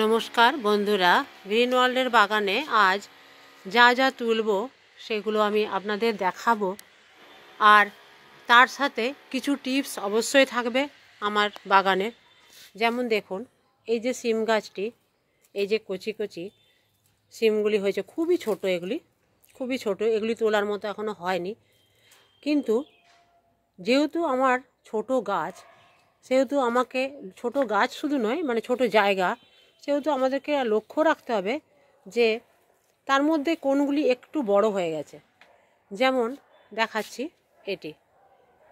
নমস্কার বন্ধুরা, গ্রিন ওয়ার্ল্ডের বাগানে আজ যা যা তুলব সেগুলো আমি আপনাদের দেখাবো। আর তার সাথে কিছু টিপস অবশ্যই থাকবে আমার বাগানের। যেমন দেখুন, এই যে সিম গাছটি, এই যে কচি কচি সিমগুলি হয়েছে, খুবই ছোট, এগুলি খুবই ছোট, এগুলি তোলার মতো এখনও হয়নি। কিন্তু যেহেতু আমার ছোট গাছ, সেহেতু আমাকে ছোট গাছ শুধু নয়, মানে ছোট জায়গা, সেহেতু আমাদেরকে লক্ষ্য রাখতে হবে যে তার মধ্যে কোনগুলি একটু বড় হয়ে গেছে। যেমন দেখাচ্ছি,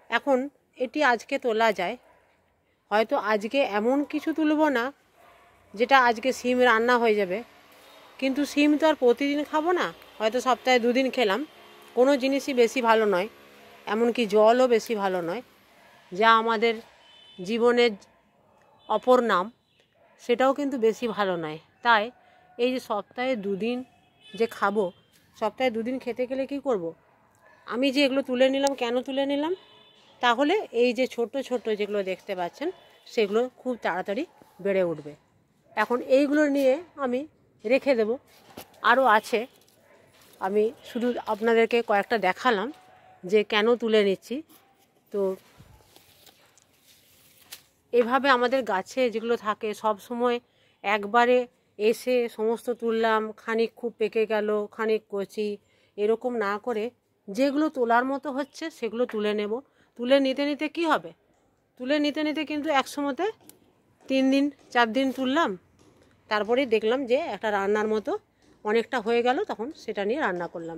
এখন এটি আজকে তোলা যায়। হয়তো আজকে এমন কিছু তুলব না যেটা আজকে সিম রান্না হয়ে যাবে, কিন্তু সিম তো আর প্রতিদিন খাবো না, হয়তো সপ্তাহে 2 দিন খেলাম। কোনো জিনিসই বেশি ভালো নয়, এমনকি জলও বেশি ভালো নয়, যা আমাদের জীবনের অপর নাম, সেটাও কিন্তু বেশি ভালো নয়। তাই এই যে সপ্তাহে 2 দিন যে খাবো, সপ্তাহে 2 দিন খেতে গেলে কী করব? আমি যে এগুলো তুলে নিলাম, কেন তুলে নিলাম? তাহলে এই যে ছোট ছোট যেগুলো দেখতে পাচ্ছেন, সেগুলো খুব তাড়াতাড়ি বেড়ে উঠবে। এখন এইগুলো নিয়ে আমি রেখে দেব। আরও আছে, আমি শুধু আপনাদেরকে কয়েকটা দেখালাম যে কেন তুলে নিচ্ছি। তো এভাবে আমাদের গাছে যেগুলো থাকে, সব সময় একবারে এসে সমস্ত তুললাম, খানিক খুব পেকে গেল, খানিক কচি, এরকম না করে যেগুলো তোলার মতো হচ্ছে সেগুলো তুলে নেব। তুলে নিতে নিতে কি হবে? তুলে নিতে নিতে কিন্তু একসময়তে 3 দিন 4 দিন তুললাম, তারপরেই দেখলাম যে একটা রান্নার মতো অনেকটা হয়ে গেল, তখন সেটা নিয়ে রান্না করলাম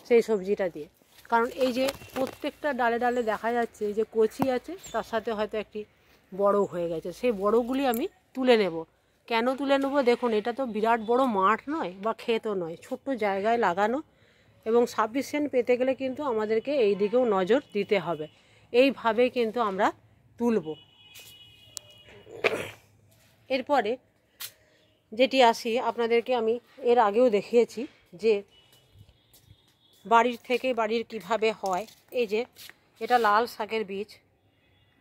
সেই সবজিটা দিয়ে। কারণ এই যে প্রত্যেকটা ডালে ডালে দেখা যাচ্ছে যে কচি আছে, তার সাথে হয়তো একটি বড় হয়ে গেছে, সেই বড়গুলি আমি তুলে নেব। কেন তুলে নেব? দেখুন, এটা তো বিরাট বড় মাঠ নয় বা ক্ষেতও নয়, ছোট্ট জায়গায় লাগানো, এবং সাফিসিয়েন্ট পেতে গেলে কিন্তু আমাদেরকে এই দিকেও নজর দিতে হবে। এইভাবেই কিন্তু আমরা তুলব। এরপরে যেটি আসি, আপনাদেরকে আমি এর আগেও দেখিয়েছি যে বাড়ির কিভাবে হয়। এই যে এটা লাল শাকের বীজ,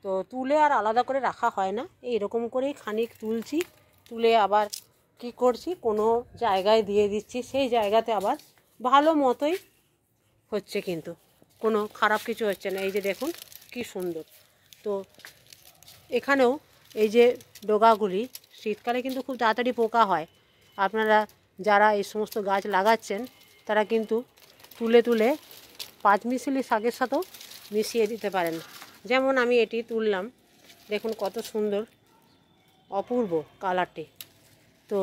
তো তুলে আর আলাদা করে রাখা হয় না, এইরকম করেই খানিক তুলছি, তুলে আবার কি করছি, কোনো জায়গায় দিয়ে দিচ্ছি, সেই জায়গাতে আবার ভালো মতোই হচ্ছে, কিন্তু কোনো খারাপ কিছু হচ্ছে না। এই যে দেখুন কি সুন্দর। তো এখানেও এই যে ডগাগুলি, শীতকালে কিন্তু খুব তাড়াতাড়ি পোকা হয়। আপনারা যারা এই সমস্ত গাছ লাগাচ্ছেন, তারা কিন্তু তুলে তুলে 5 মিশালি শাকের সাথেও মিশিয়ে দিতে পারেন। যেমন আমি এটি তুললাম, দেখুন কত সুন্দর, অপূর্ব কালারটি। তো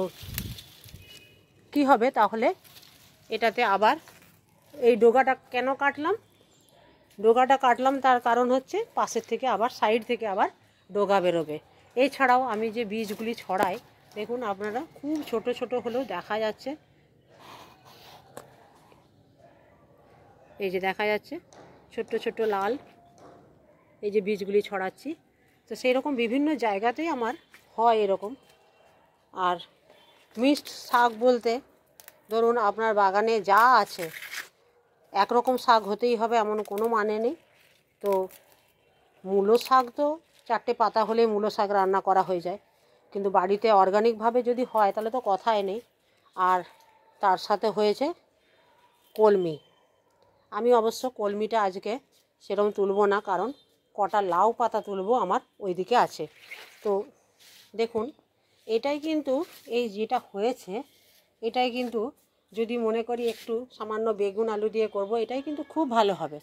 কি হবে তাহলে, এটাতে আবার এই ডগাটা কেন কাটলাম? ডগাটা কাটলাম তার কারণ হচ্ছে পাশের থেকে আবার, সাইড থেকে আবার ডগা বেরোবে। এছাড়াও আমি যে বীজগুলি ছড়াই, দেখুন আপনারা, খুব ছোট ছোট হলেও দেখা যাচ্ছে, এই যে দেখা যাচ্ছে ছোট্ট ছোট্ট লাল, এই যে বীজগুলি ছড়াচ্ছি। তো সেই রকম বিভিন্ন জায়গাতেই আমার হয় এরকম। আর মিক্সড শাক বলতে, ধরুন আপনার বাগানে যা আছে একরকম শাক হতেই হবে এমন কোনো মানে নেই। তো মূলো শাক তো 4টে পাতা হলে মূলো শাক রান্না করা হয়ে যায়, কিন্তু বাড়িতে অর্গানিকভাবে যদি হয় তাহলে তো কথাই নেই। আর তার সাথে হয়েছে কলমি। আমি অবশ্য কলমিটা আজকে সেরকম তুলব না, কারণ কটা লাউ পাতা তুলব আমার ওইদিকে আছে। তো দেখুন, এটাই কিন্তু, এই যেটা হয়েছে, এটাই কিন্তু যদি মনে করি একটু সামান্য বেগুন আলু দিয়ে করব, এটাই কিন্তু খুব ভালো হবে।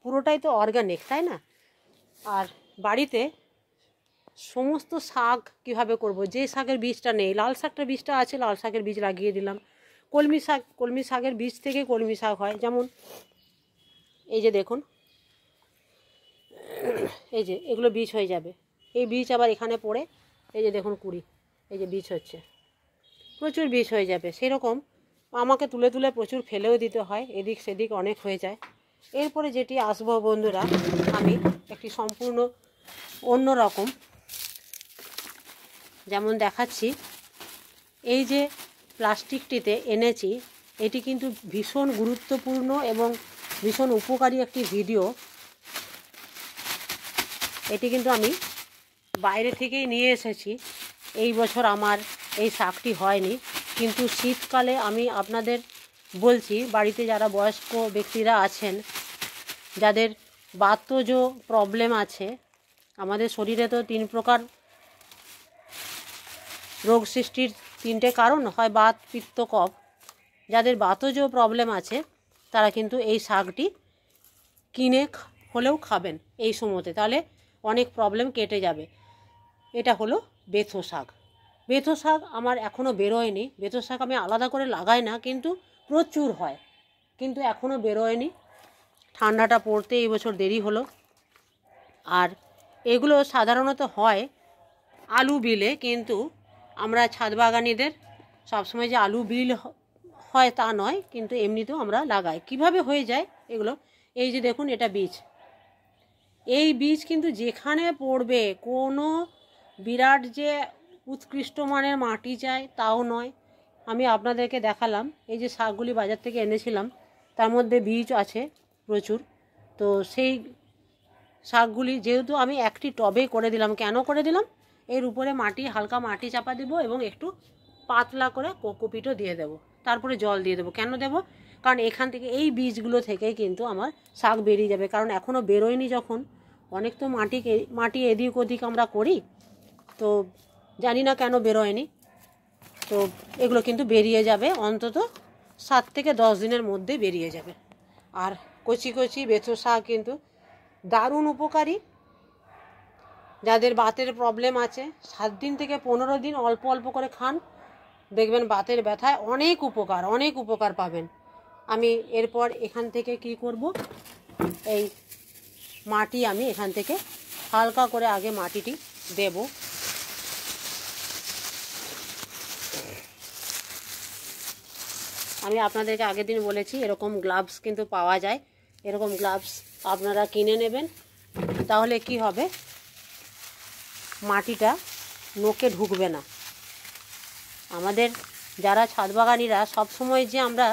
পুরোটাই তো অর্গানিক, তাই না? আর বাড়িতে সমস্ত শাক কিভাবে করব? যে শাকের বীজটা নেই, লাল শাকটার বীজটা আছে, লাল শাকের বীজ লাগিয়ে দিলাম। কলমি শাকের বীজ থেকে কলমি শাক হয়। যেমন এই যে দেখুন, এই যে এগুলো বীজ হয়ে যাবে, এই বীজ আবার এখানে পড়ে, এই যে দেখুন কুড়ি, এই যে বীজ হচ্ছে, প্রচুর বীজ হয়ে যাবে। সেরকম আমাকে তুলে তুলে প্রচুর ফেলেও দিতে হয়, এদিক সেদিক অনেক হয়ে যায়। এরপরে যেটি আসবো বন্ধুরা, আমি একটি সম্পূর্ণ অন্য রকম, যেমন দেখাচ্ছি, এই যে প্লাস্টিকটিতে এনেছি, এটি কিন্তু ভীষণ গুরুত্বপূর্ণ এবং ভীষণ উপকারী একটি ভিডিও। এটি কিন্তু আমি বাইরে থেকেই নিয়ে এসেছি, এই বছর আমার এই শাকটি হয়নি, কিন্তু শীতকালে আমি আপনাদের বলছি, বাড়িতে যারা বয়স্ক ব্যক্তিরা আছেন, যাদের বাতজ প্রবলেম আছে, আমাদের শরীরে তো 3 প্রকার রোগ সৃষ্টির 3টে কারণ হয় বাত, পিত্ত, কফ। যাদের বাতজ প্রবলেম আছে তারা কিন্তু এই শাকটি কিনে হলেও খাবেন এই সময়তে, তাহলে অনেক প্রবলেম কেটে যাবে। এটা হলো বেথো শাক। বেথো শাক আমার এখনও বেরোয়নি। বেথো শাক আমি আলাদা করে লাগাই না, কিন্তু প্রচুর হয়, কিন্তু এখনও বেরোয়নি। ঠান্ডাটা পড়তে এই বছর দেরি হলো। আর এগুলো সাধারণত হয় আলু বিলে, কিন্তু আমরা ছাদ বাগানিদের সবসময় যে আলু বিল হয় তা নয়, কিন্তু এমনিতেও আমরা লাগাই। কিভাবে হয়ে যায় এগুলো, এই যে দেখুন, এটা বীজ। এই বীজ কিন্তু যেখানে পড়বে, কোনো বিরাট যে উৎকৃষ্ট মানের মাটি চাই তাও নয়। আমি আপনাদেরকে দেখালাম, এই যে শাকগুলি বাজার থেকে এনেছিলাম, তার মধ্যে বীজ আছে প্রচুর। তো সেই শাকগুলি যেহেতু আমি একটি টবে করে দিলাম, কেন করে দিলাম, এর উপরে মাটি, হালকা মাটি চাপা দেবো এবং একটু পাতলা করে কোকোপিটও দিয়ে দেবো, তারপরে জল দিয়ে দেবো। কেন দেবো? কারণ এখান থেকে, এই বীজগুলো থেকেই কিন্তু আমার শাক বেরিয়ে যাবে। কারণ এখনও বেরোয়নি যখন, অনেক তো মাটি এদিক ওদিক আমরা করি, তো জানি না কেন বেরোয়নি। তো এগুলো কিন্তু বেরিয়ে যাবে, অন্তত 7 থেকে 10 দিনের মধ্যে বেরিয়ে যাবে। আর কচি কচি বেথো শাক কিন্তু দারুণ উপকারী। যাদের বাতের প্রবলেম আছে, 7 দিন থেকে 15 দিন অল্প অল্প করে খান, দেখবেন বাতের ব্যথায় অনেক উপকার পাবেন। আমি এরপর এখান থেকে কি করব, এই মাটি আমি এখান থেকে হালকা করে আগে মাটিটি দেব। আমি আপনাদেরকে আগের দিন বলেছি, এরকম গ্লাভস কিন্তু পাওয়া যায়। এরকম গ্লাভস আপনারা কিনে নেবেন, তাহলে কি হবে, মাটিটা নোকে ঢুকবে না। আমাদের যারা ছাদ বাগানিরা, সবসময় যে আমরা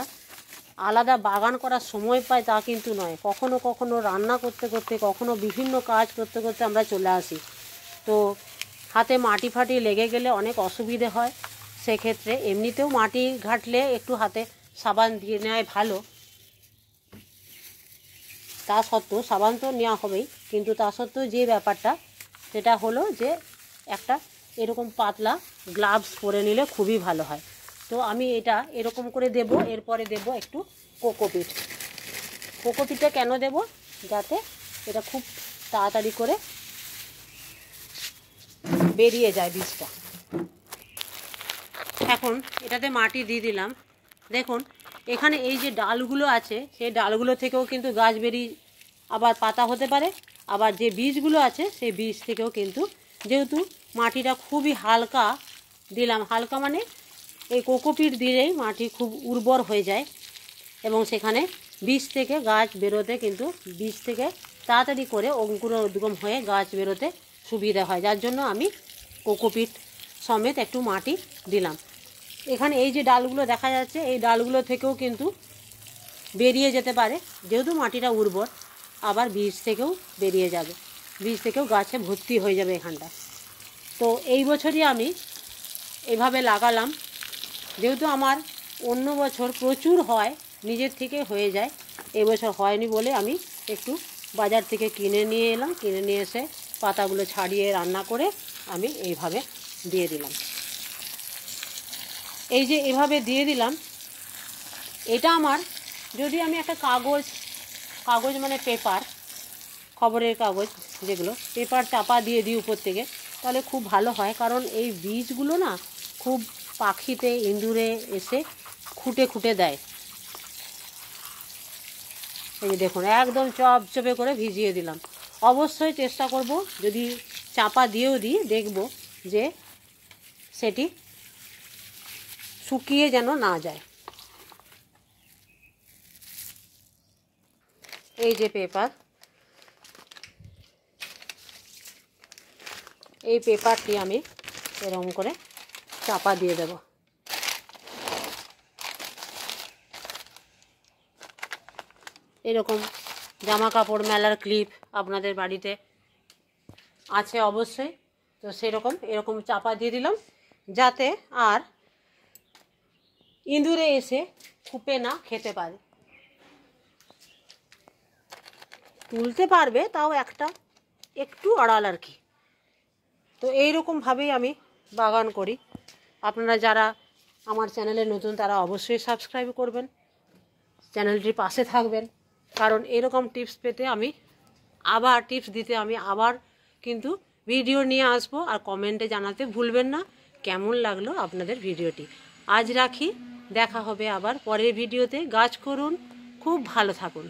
আলাদা বাগান করার সময় পাই তা কিন্তু নয়। কখনো কখনো রান্না করতে করতে, কখনো বিভিন্ন কাজ করতে করতে আমরা চলে আসি, তো হাতে মাটি ফাটি লেগে গেলে অনেক অসুবিধে হয়। সেক্ষেত্রে এমনিতেও মাটি ঘাটলে একটু হাতে সাবান দিয়ে নেওয়াই ভালো। তা সত্ত্বেও সাবান তো নেওয়া হবেই, কিন্তু তা সত্ত্বেও যে ব্যাপারটা, সেটা হলো যে একটা এরকম পাতলা গ্লাভস পরে নিলে খুবই ভালো হয়। তো আমি এটা এরকম করে দেব। এরপরে দেব একটু কোকোপিট। কোকোপিটটা কেন দেব, যাতে এটা খুব তাড়াতাড়ি করে বেরিয়ে যায় বীজটা। এখন এটাতে মাটি দিয়ে দিলাম। দেখুন, এখানে এই যে ডালগুলো আছে, সেই ডালগুলো থেকেও কিন্তু গাছ বেরিয়ে আবার পাতা হতে পারে। আবার যে বীজগুলো আছে, সেই বীজ থেকেও কিন্তু, যেহেতু মাটিটা খুবই হালকা দিলাম, হালকা মানে এই কোকোপিট দিলেই মাটি খুব উর্বর হয়ে যায়, এবং সেখানে বীজ থেকে গাছ বেরোতে কিন্তু, বীজ থেকে তাড়াতাড়ি করে অঙ্কুরোদ্গম হয়ে গাছ বেরোতে সুবিধা হয়। যার জন্য আমি কোকোপিট সমেত একটু মাটি দিলাম। এখানে এই যে ডালগুলো দেখা যাচ্ছে, এই ডালগুলো থেকেও কিন্তু বেরিয়ে যেতে পারে, যেহেতু মাটিটা উর্বর। আবার বীজ থেকেও বেরিয়ে যাবে, বীজ থেকেও গাছে ভর্তি হয়ে যাবে এখানটা। তো এই বছরই আমি এভাবে লাগালাম। যেহেতু আমার অন্য বছর প্রচুর হয়, নিজের থেকে হয়ে যায়, এবছর হয়নি বলে আমি একটু বাজার থেকে কিনে নিয়ে এলাম। কিনে নিয়ে এসে পাতাগুলো ছাড়িয়ে রান্না করে আমি এইভাবে দিয়ে দিলাম। এই যে এভাবে দিয়ে দিলাম, এটা আমার, যদি আমি একটা কাগজ মানে পেপার, খবরের কাগজ যেগুলো, পেপার চাপা দিয়ে দিই উপর থেকে, তাহলে খুব ভালো হয়। কারণ এই বীজগুলো না খুব পাখিতে, ইঁদুরে এসে খুঁটে খুঁটে দেয়। এই যে দেখুন, একদম চপচপে করে ভিজিয়ে দিলাম। অবশ্যই চেষ্টা করব, যদি চাপা দিয়েও দিই, দেখব যে সেটি শুকিয়ে যেন না যায়। এই যে পেপার, এই পেপারটি আমি এরকম করে চাপা দিয়ে দেব। এরকম জামা কাপড় মেলার ক্লিপ আপনাদের বাড়িতে আছে অবশ্যই, তো সেরকম এরকম চাপা দিয়ে দিলাম, যাতে আর ইঁদুরে এসে খুপে না খেতে পারে। তুলতে পারবে, তাও একটু আড়াল আর কি। তো এইরকমভাবেই আমি বাগান করি। আপনারা যারা আমার চ্যানেলে নতুন তারা অবশ্যই সাবস্ক্রাইব করবেন, চ্যানেলটির পাশে থাকবেন, কারণ এরকম টিপস পেতে আমি আবার কিন্তু ভিডিও নিয়ে আসবো। আর কমেন্টে জানাতে ভুলবেন না কেমন লাগলো আপনাদের ভিডিওটি। আজ রাখি, দেখা হবে আবার পরের ভিডিওতে। গাছ করুন, খুব ভালো থাকুন।